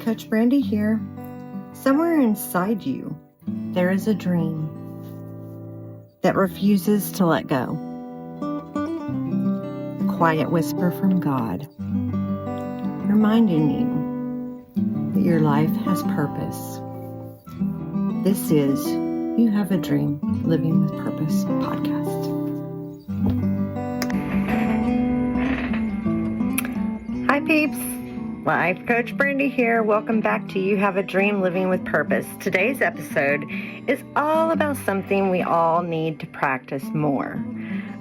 Coach Brandy here. Somewhere inside you, there is a dream that refuses to let go. A quiet whisper from God, reminding you that your life has purpose. This is You Have a Dream, Living with Purpose podcast. Hi peeps, Life Coach Brandy here. Welcome back to You Have a Dream, Living with Purpose. Today's episode is all about something we all need to practice more.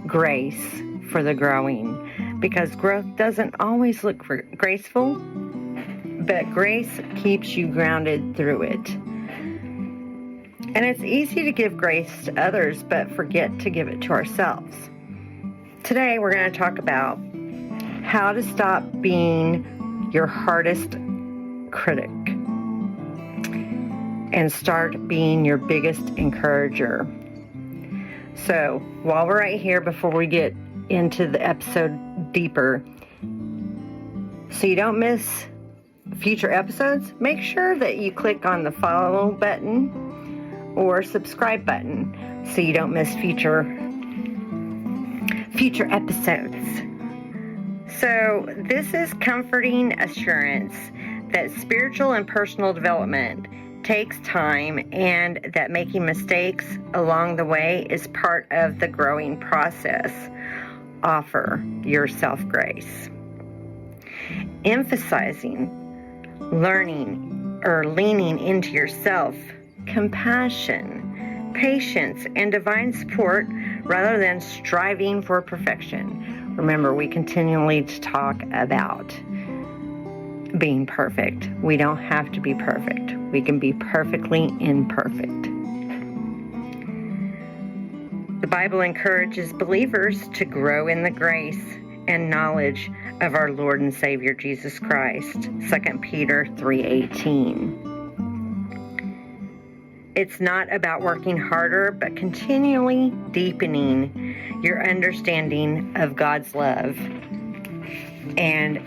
Grace for the growing. Because growth doesn't always look graceful, but grace keeps you grounded through it. And it's easy to give grace to others, but forget to give it to ourselves. Today, we're going to talk about how to stop being your hardest critic and start being your biggest encourager. So, while we're right here, before we get into the episode deeper, so you don't miss future episodes, make sure that you click on the follow button or subscribe button so you don't miss future episodes. So this is comforting assurance that spiritual and personal development takes time and that making mistakes along the way is part of the growing process. Offer yourself grace. Emphasizing learning or leaning into yourself, compassion, patience, and divine support rather than striving for perfection. Remember, we continually talk about being perfect. We don't have to be perfect. We can be perfectly imperfect. The Bible encourages believers to grow in the grace and knowledge of our Lord and Savior Jesus Christ. 2 Peter 3:18. It's not about working harder, but continually deepening your understanding of God's love and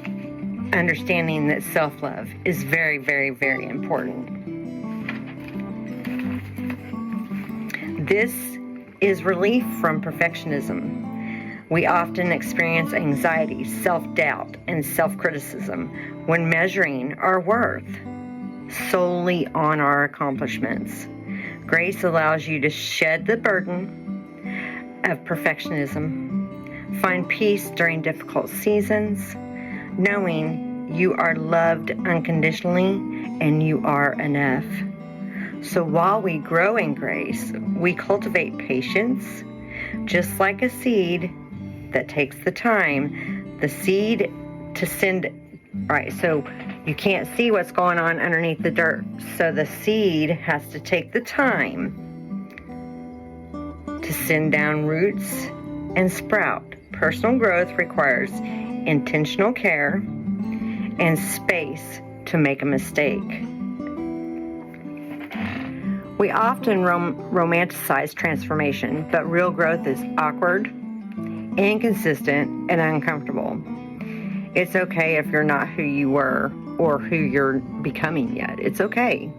understanding that self-love is very, very, very important. This is relief from perfectionism. We often experience anxiety, self-doubt, and self-criticism when measuring our worth solely on our accomplishments. Grace allows you to shed the burden of perfectionism, find peace during difficult seasons, knowing you are loved unconditionally and you are enough. So while we grow in grace, we cultivate patience, just like a seed that takes the time, the seed to send, right, so you can't see what's going on underneath the dirt. So the seed has to take the time to send down roots and sprout. Personal growth requires intentional care and space to make a mistake. We often romanticize transformation, but real growth is awkward, inconsistent, and uncomfortable. It's okay if you're not who you were or who you're becoming yet. It's okay.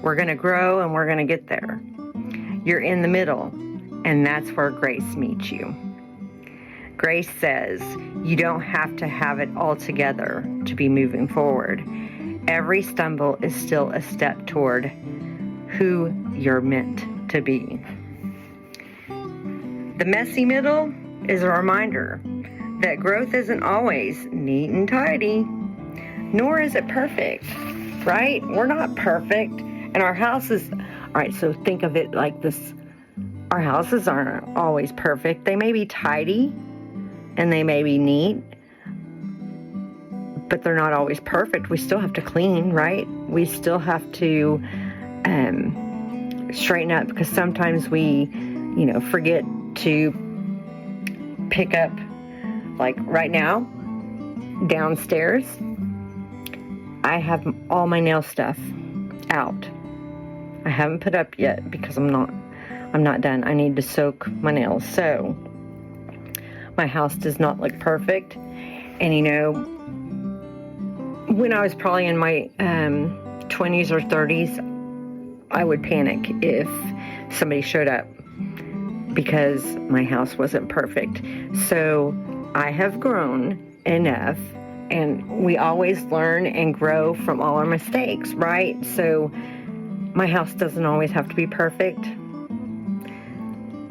We're going to grow and we're going to get there. You're in the middle, and that's where grace meets you. Grace says you don't have to have it all together to be moving forward. Every stumble is still a step toward who you're meant to be. The messy middle is a reminder that growth isn't always neat and tidy, nor is it perfect, right? We're not perfect, and our houses, all right, so think of it like this. Our houses aren't always perfect. They may be tidy, and they may be neat, but they're not always perfect. We still have to clean, right? We still have to straighten up, because sometimes we, forget to pick up. Like right now, downstairs, I have all my nail stuff out. I haven't put up yet because I'm not done. I need to soak my nails. So my house does not look perfect. And when I was probably in my 20s or 30s, I would panic if somebody showed up because my house wasn't perfect. So I have grown enough, and we always learn and grow from all our mistakes, right? So my house doesn't always have to be perfect,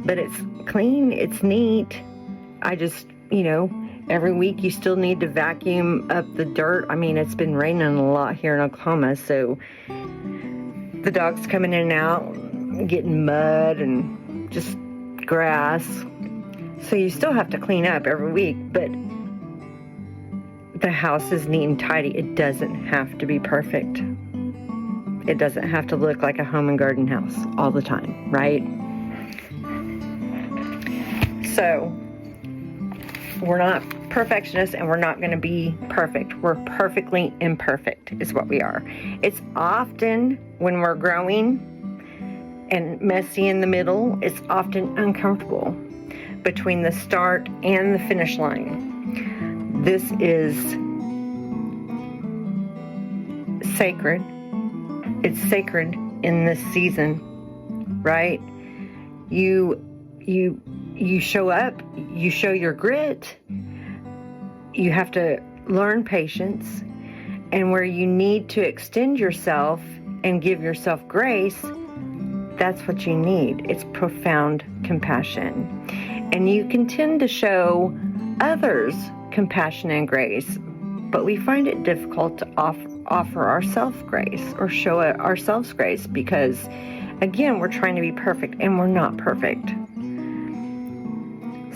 but it's clean, it's neat. I just, every week you still need to vacuum up the dirt. I mean, it's been raining a lot here in Oklahoma, so the dogs coming in and out, getting mud and just grass. So you still have to clean up every week, but the house is neat and tidy. It doesn't have to be perfect. It doesn't have to look like a home and garden house all the time, right? So we're not perfectionists, and we're not going to be perfect. We're perfectly imperfect is what we are. It's often when we're growing and messy in the middle, it's often uncomfortable between the start and the finish line. This is sacred. It's sacred in this season, right? You show up, you show your grit, you have to learn patience, and where you need to extend yourself and give yourself grace, that's what you need. It's profound compassion. And you can tend to show others compassion and grace, but we find it difficult to offer ourselves grace or show ourselves grace because, again, we're trying to be perfect, and we're not perfect.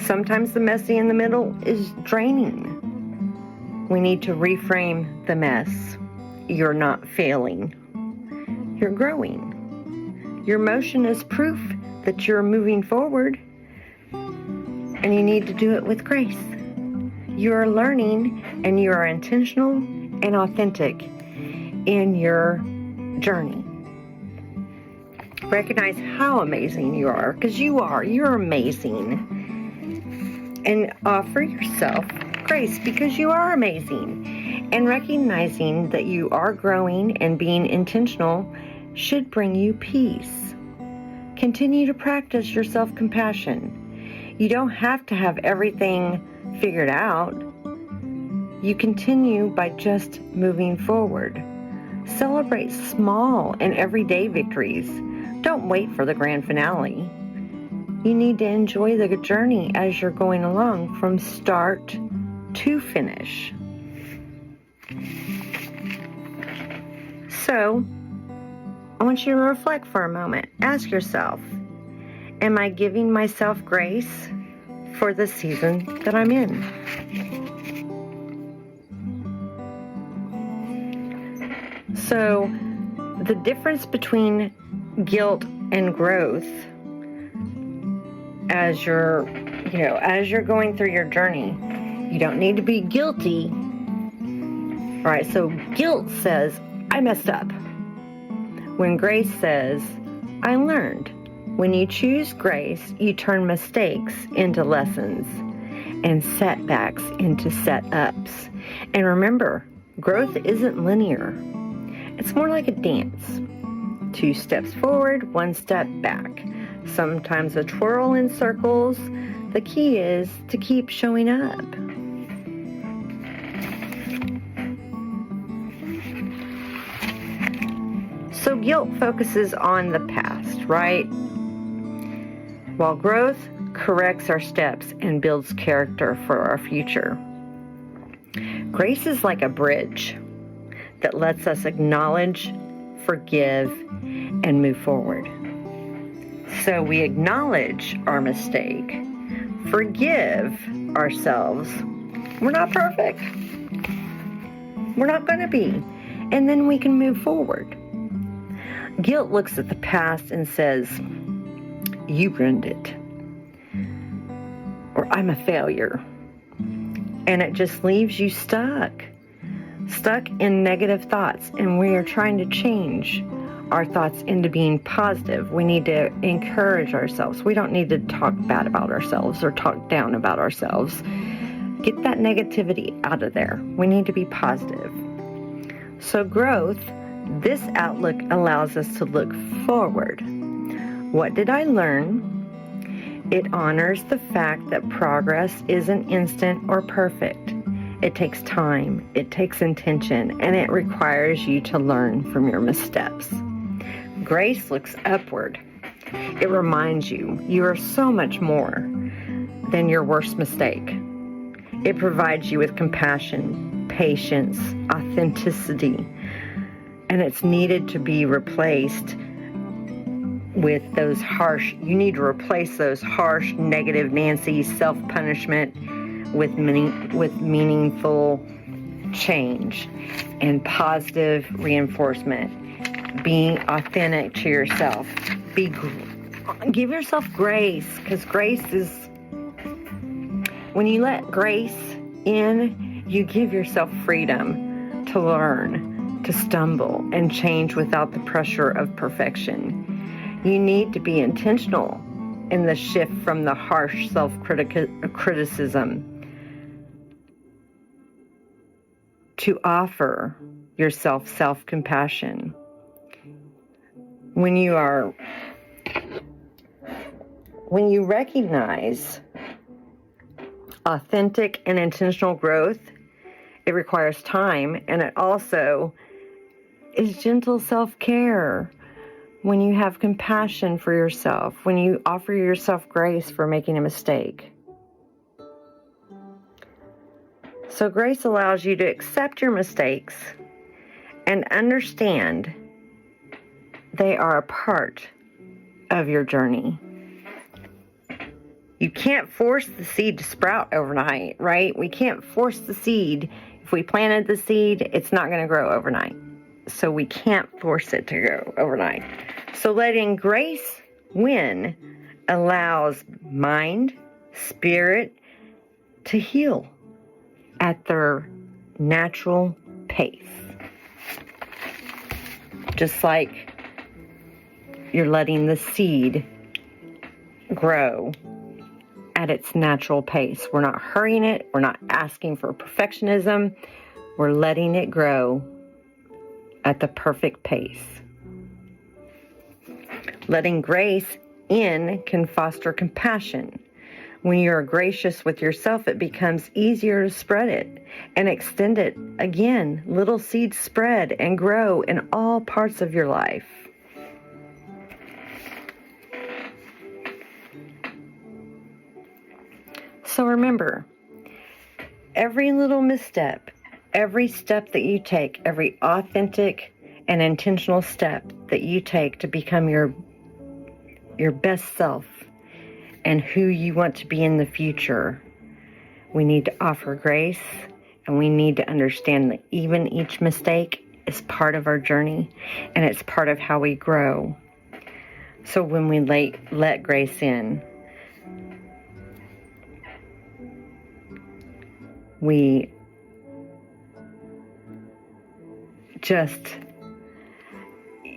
Sometimes the messy in the middle is draining. We need to reframe the mess. You're not failing. You're growing. Your motion is proof that you're moving forward, and you need to do it with grace. You are learning, and you are intentional and authentic in your journey. Recognize how amazing you are, because you are. You're amazing. And offer yourself grace because you are amazing. And recognizing that you are growing and being intentional should bring you peace. Continue to practice your self-compassion. You don't have to have everything figured out. You continue by just moving forward. Celebrate small and everyday victories. Don't wait for the grand finale. You need to enjoy the journey as you're going along from start to finish. So, I want you to reflect for a moment. Ask yourself, am I giving myself grace for the season that I'm in? So, the difference between guilt and growth as you're going through your journey, you don't need to be guilty. All right, so guilt says, I messed up. When grace says, I learned. When you choose grace, you turn mistakes into lessons and setbacks into setups. And remember, growth isn't linear. It's more like a dance. 2 steps forward, 1 step back. Sometimes a twirl in circles. The key is to keep showing up. So guilt focuses on the past, right? While growth corrects our steps and builds character for our future. Grace is like a bridge that lets us acknowledge, forgive, and move forward. So we acknowledge our mistake, forgive ourselves. We're not perfect. We're not going to be. And then we can move forward. Guilt looks at the past and says, you ruined it. Or I'm a failure. And it just leaves you stuck in negative thoughts. And we are trying to change our thoughts into being positive. We need to encourage ourselves. We don't need to talk bad about ourselves or talk down about ourselves. Get that negativity out of there. We need to be positive. So growth, this outlook allows us to look forward. What did I learn? It honors the fact that progress isn't instant or perfect. It takes time, it takes intention, and it requires you to learn from your missteps. Grace looks upward. It reminds you are so much more than your worst mistake. It provides you with compassion, patience, authenticity, and it's needed to be replaced with those you need to replace those harsh, negative Nancy self-punishment with meaningful change and positive reinforcement. Being authentic to yourself. Give yourself grace, because grace is, when you let grace in, you give yourself freedom to learn, to stumble, and change without the pressure of perfection. You need to be intentional in the shift from the harsh self-criticism to offer yourself self-compassion. When you recognize authentic and intentional growth, it requires time, and it also is gentle self-care. When you have compassion for yourself, when you offer yourself grace for making a mistake. So grace allows you to accept your mistakes and understand they are a part of your journey. You can't force the seed to sprout overnight, right? We can't force the seed. If we planted the seed, it's not going to grow overnight. So we can't force it to grow overnight. So letting grace win allows mind, spirit to heal at their natural pace. Just like you're letting the seed grow at its natural pace. We're not hurrying it. We're not asking for perfectionism. We're letting it grow at the perfect pace. Letting grace in can foster compassion. When you're gracious with yourself, it becomes easier to spread it and extend it. Again, little seeds spread and grow in all parts of your life. So remember, every little misstep, every step that you take, every authentic and intentional step that you take to become your best self and who you want to be in the future, we need to offer grace, and we need to understand that even each mistake is part of our journey, and it's part of how we grow. So when we let grace in, we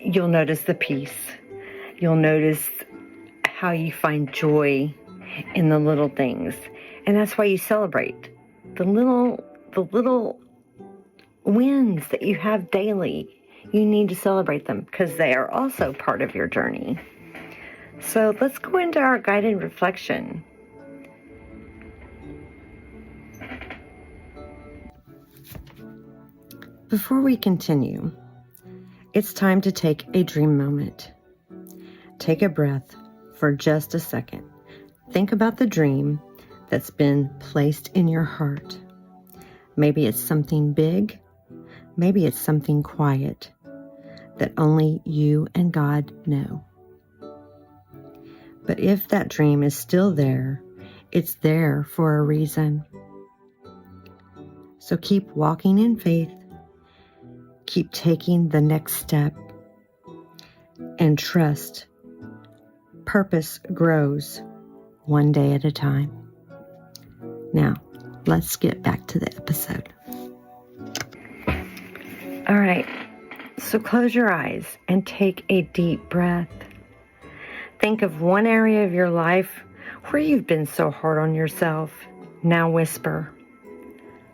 you'll notice the peace. You'll notice how you find joy in the little things. And that's why you celebrate the little wins that you have daily. You need to celebrate them because they are also part of your journey. So let's go into our guided reflection. Before we continue, it's time to take a dream moment. Take a breath for just a second. Think about the dream that's been placed in your heart. Maybe it's something big. Maybe it's something quiet that only you and God know. But if that dream is still there, it's there for a reason. So keep walking in faith. Keep taking the next step and trust. Purpose grows one day at a time. Now, let's get back to the episode. All right, so close your eyes and take a deep breath. Think of one area of your life where you've been so hard on yourself. Now whisper,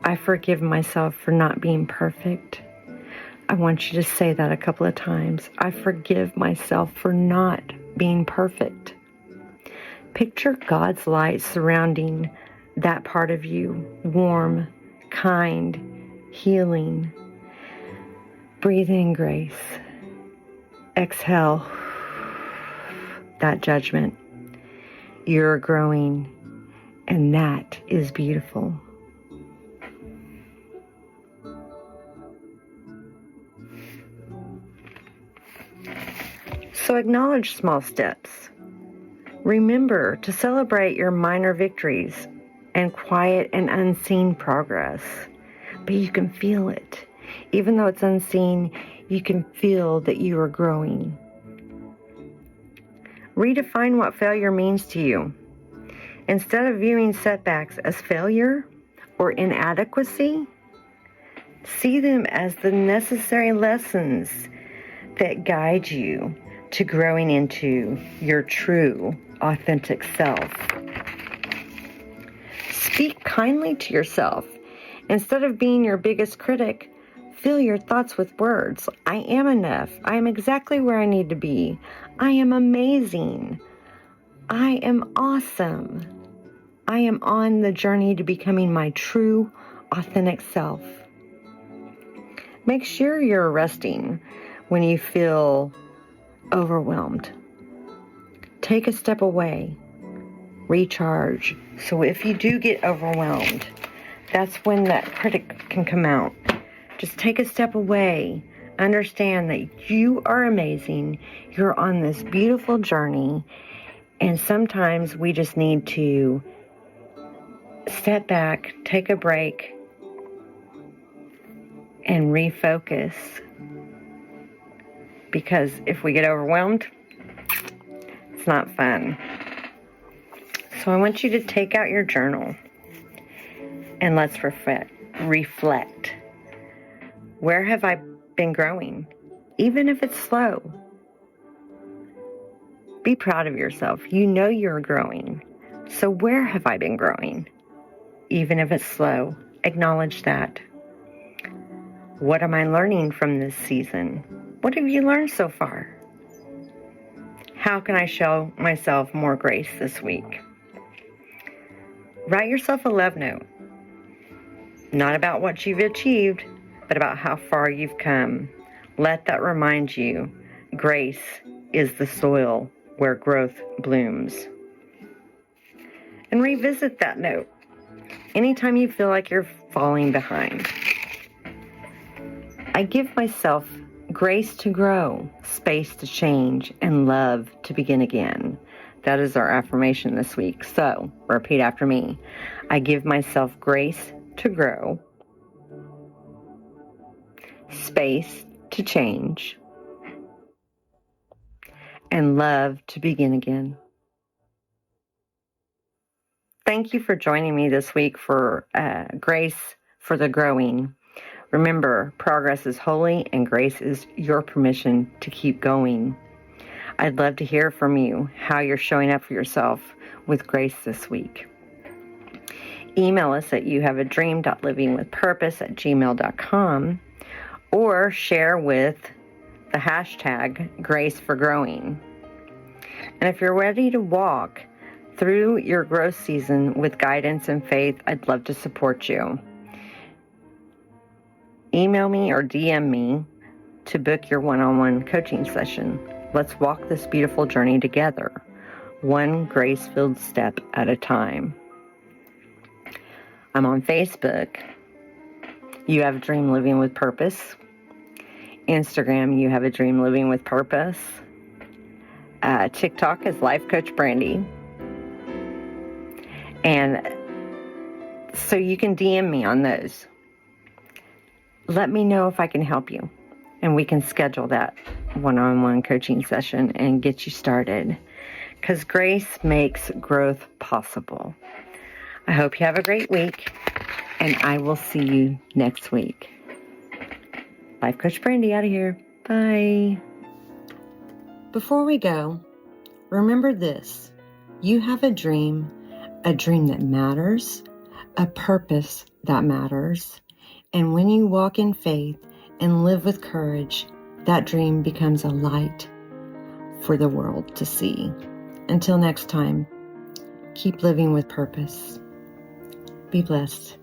I forgive myself for not being perfect. I want you to say that a couple of times. I forgive myself for not being perfect. Picture God's light surrounding that part of you, warm, kind, healing. Breathe in grace. Exhale that judgment. You're growing, and that is beautiful. So acknowledge small steps. Remember to celebrate your minor victories and quiet and unseen progress. But you can feel it. Even though it's unseen, you can feel that you are growing. Redefine what failure means to you. Instead of viewing setbacks as failure or inadequacy, see them as the necessary lessons that guide you to growing into your true, authentic self. Speak kindly to yourself. Instead of being your biggest critic, fill your thoughts with words. I am enough. I am exactly where I need to be. I am amazing. I am awesome. I am on the journey to becoming my true, authentic self. Make sure you're resting when you feel overwhelmed. Take a step away. Recharge. So if you do get overwhelmed, that's when that critic can come out. Just take a step away. Understand that you are amazing. You're on this beautiful journey. And sometimes we just need to step back, take a break, and refocus. Because if we get overwhelmed, it's not fun. So I want you to take out your journal and let's reflect. Where have I been growing? Even if it's slow. Be proud of yourself. You know you're growing. So where have I been growing? Even if it's slow, acknowledge that. What am I learning from this season? What have you learned so far? How can I show myself more grace this week? Write yourself a love note. Not about what you've achieved, but about how far you've come. Let that remind you, grace is the soil where growth blooms. And revisit that note anytime you feel like you're falling behind. I give myself grace to grow, space to change, and love to begin again. That is our affirmation this week. So, repeat after me. I give myself grace to grow, space to change, and love to begin again. Thank you for joining me this week for Grace for the Growing. Remember, progress is holy and grace is your permission to keep going. I'd love to hear from you how you're showing up for yourself with grace this week. Email us at youhaveadream.livingwithpurpose@gmail.com or share with the hashtag #GraceForGrowing. And if you're ready to walk through your growth season with guidance and faith, I'd love to support you. Email me or DM me to book your one-on-one coaching session. Let's walk this beautiful journey together, one grace-filled step at a time. I'm on Facebook. You Have a Dream Living with Purpose. Instagram, You Have a Dream Living with Purpose. TikTok is Life Coach Brandy. And so you can DM me on those. Let me know if I can help you. And we can schedule that one-on-one coaching session and get you started. Because grace makes growth possible. I hope you have a great week. And I will see you next week. Life Coach Brandy out of here. Bye. Before we go, remember this. You have a dream that matters, a purpose that matters. And when you walk in faith, and live with courage, that dream becomes a light for the world to see. Until next time, keep living with purpose. Be blessed.